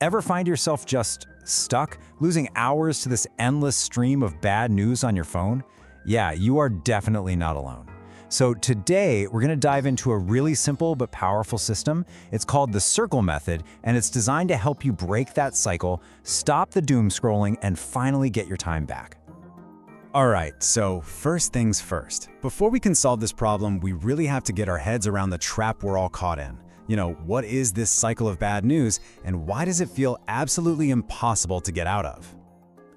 Ever find yourself just stuck, losing hours to this endless stream of bad news on your phone? Yeah, you are definitely not alone. So today, we're going to dive into a really simple but powerful system. It's called the Circle Method, and it's designed to help you break that cycle, stop the doom scrolling, and finally get your time back. All right, so first things first. Before we can solve this problem, we really have to get our heads around the trap we're all caught in. What is this cycle of bad news, and why does it feel absolutely impossible to get out of?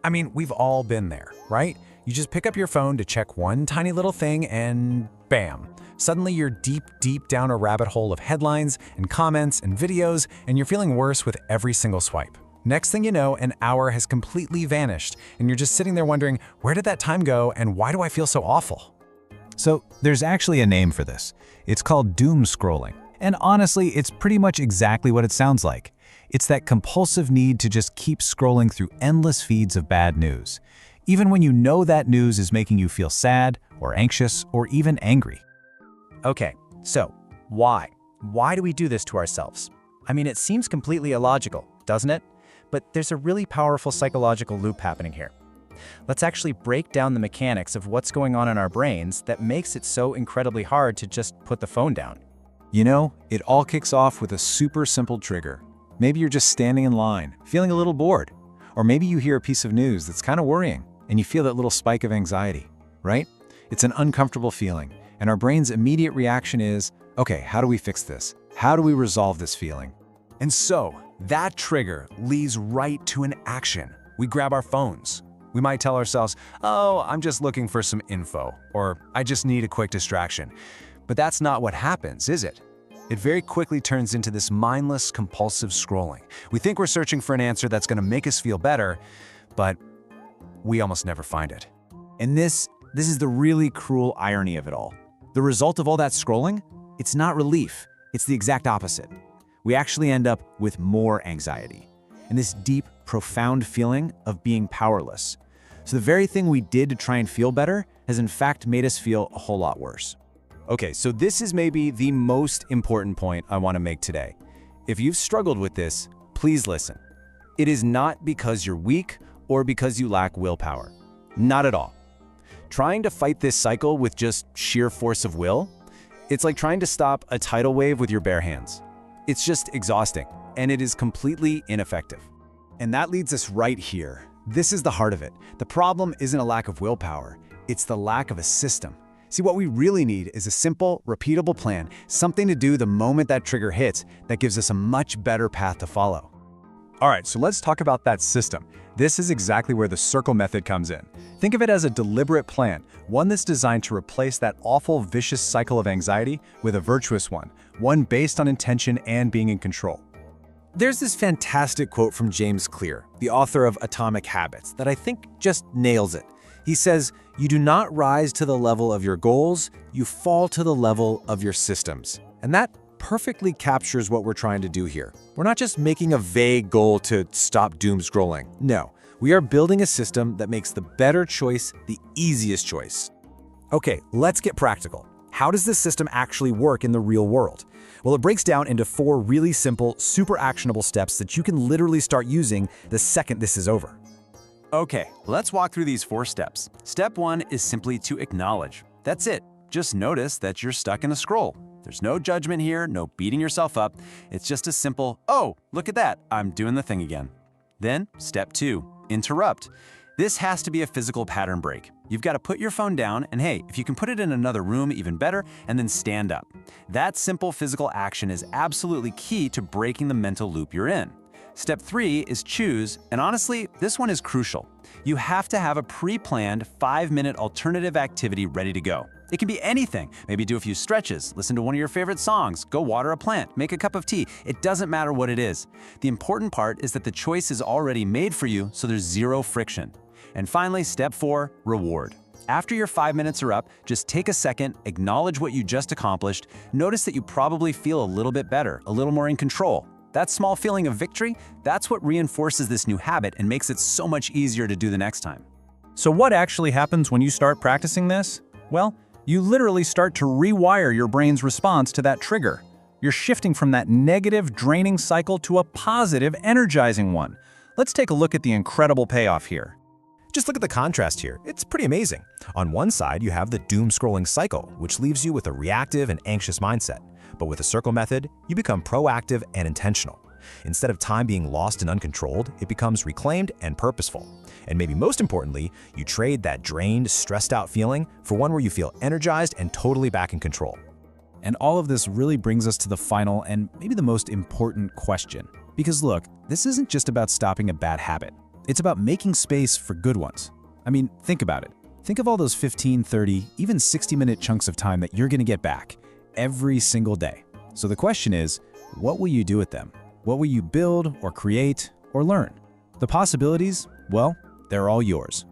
I mean, we've all been there, right? You just pick up your phone to check one tiny little thing and bam! Suddenly you're deep down a rabbit hole of headlines and comments and videos, and you're feeling worse with every single swipe. Next thing you know, an hour has completely vanished, and you're just sitting there wondering, where did that time go and why do I feel so awful? So there's actually a name for this. It's called doomscrolling. And honestly, it's pretty much exactly what it sounds like. It's that compulsive need to just keep scrolling through endless feeds of bad news, even when you know that news is making you feel sad or anxious or even angry. Okay, so why? Why do we do this to ourselves? I mean, it seems completely illogical, doesn't it? But there's a really powerful psychological loop happening here. Let's actually break down the mechanics of what's going on in our brains that makes it so incredibly hard to just put the phone down. It all kicks off with a super simple trigger. Maybe you're just standing in line, feeling a little bored. Or maybe you hear a piece of news that's kind of worrying, and you feel that little spike of anxiety, right? It's an uncomfortable feeling, and our brain's immediate reaction is, okay, how do we fix this? How do we resolve this feeling? And so, that trigger leads right to an action. We grab our phones. We might tell ourselves, oh, I'm just looking for some info, or I just need a quick distraction. But that's not what happens, is it? It very quickly turns into this mindless, compulsive scrolling. We think we're searching for an answer that's going to make us feel better, but we almost never find it. And this is the really cruel irony of it all. The result of all that scrolling? It's not relief. It's the exact opposite. We actually end up with more anxiety and this deep, profound feeling of being powerless. So the very thing we did to try and feel better has in fact made us feel a whole lot worse. Okay, so this is maybe the most important point I want to make today. If you've struggled with this, please listen. It is not because you're weak or because you lack willpower. Not at all. Trying to fight this cycle with just sheer force of will, it's like trying to stop a tidal wave with your bare hands. It's just exhausting, and it is completely ineffective. And that leads us right here. This is the heart of it. The problem isn't a lack of willpower, it's the lack of a system. See, what we really need is a simple, repeatable plan, something to do the moment that trigger hits that gives us a much better path to follow. All right, so let's talk about that system. This is exactly where the circle method comes in. Think of it as a deliberate plan, one that's designed to replace that awful, vicious cycle of anxiety with a virtuous one based on intention and being in control. There's this fantastic quote from James Clear, the author of Atomic Habits, that I think just nails it. He says, "You do not rise to the level of your goals, you fall to the level of your systems." And that perfectly captures what we're trying to do here. We're not just making a vague goal to stop doom scrolling. No, we are building a system that makes the better choice the easiest choice. Okay, let's get practical. How does this system actually work in the real world? Well, it breaks down into 4 really simple, super actionable steps that you can literally start using the second this is over. Okay, let's walk through these 4 steps. Step 1 is simply to acknowledge. That's it. Just notice that you're stuck in a scroll. There's no judgment here, no beating yourself up. It's just a simple, oh, look at that, I'm doing the thing again. Then, step 2, interrupt. This has to be a physical pattern break. You've got to put your phone down, and hey, if you can put it in another room, even better, and then stand up. That simple physical action is absolutely key to breaking the mental loop you're in. Step 3 is choose, and honestly, this one is crucial. You have to have a pre-planned 5-minute alternative activity ready to go. It can be anything. Maybe do a few stretches, listen to one of your favorite songs, go water a plant, make a cup of tea. It doesn't matter what it is. The important part is that the choice is already made for you, so there's zero friction. And finally, step 4, reward. After your 5 minutes are up, just take a second, acknowledge what you just accomplished, notice that you probably feel a little bit better, a little more in control. That small feeling of victory, that's what reinforces this new habit and makes it so much easier to do the next time. So what actually happens when you start practicing this? Well, you literally start to rewire your brain's response to that trigger. You're shifting from that negative, draining cycle to a positive, energizing one. Let's take a look at the incredible payoff here. Just look at the contrast here. It's pretty amazing. On one side, you have the doom-scrolling cycle, which leaves you with a reactive and anxious mindset. But with the circle method, you become proactive and intentional. Instead of time being lost and uncontrolled, it becomes reclaimed and purposeful. And maybe most importantly, you trade that drained, stressed out feeling for one where you feel energized and totally back in control. And all of this really brings us to the final and maybe the most important question. Because look, this isn't just about stopping a bad habit. It's about making space for good ones. I mean, think about it. Think of all those 15, 30, even 60-minute chunks of time that you're going to get back every single day. So the question is, what will you do with them? What will you build or create or learn? The possibilities, well, they're all yours.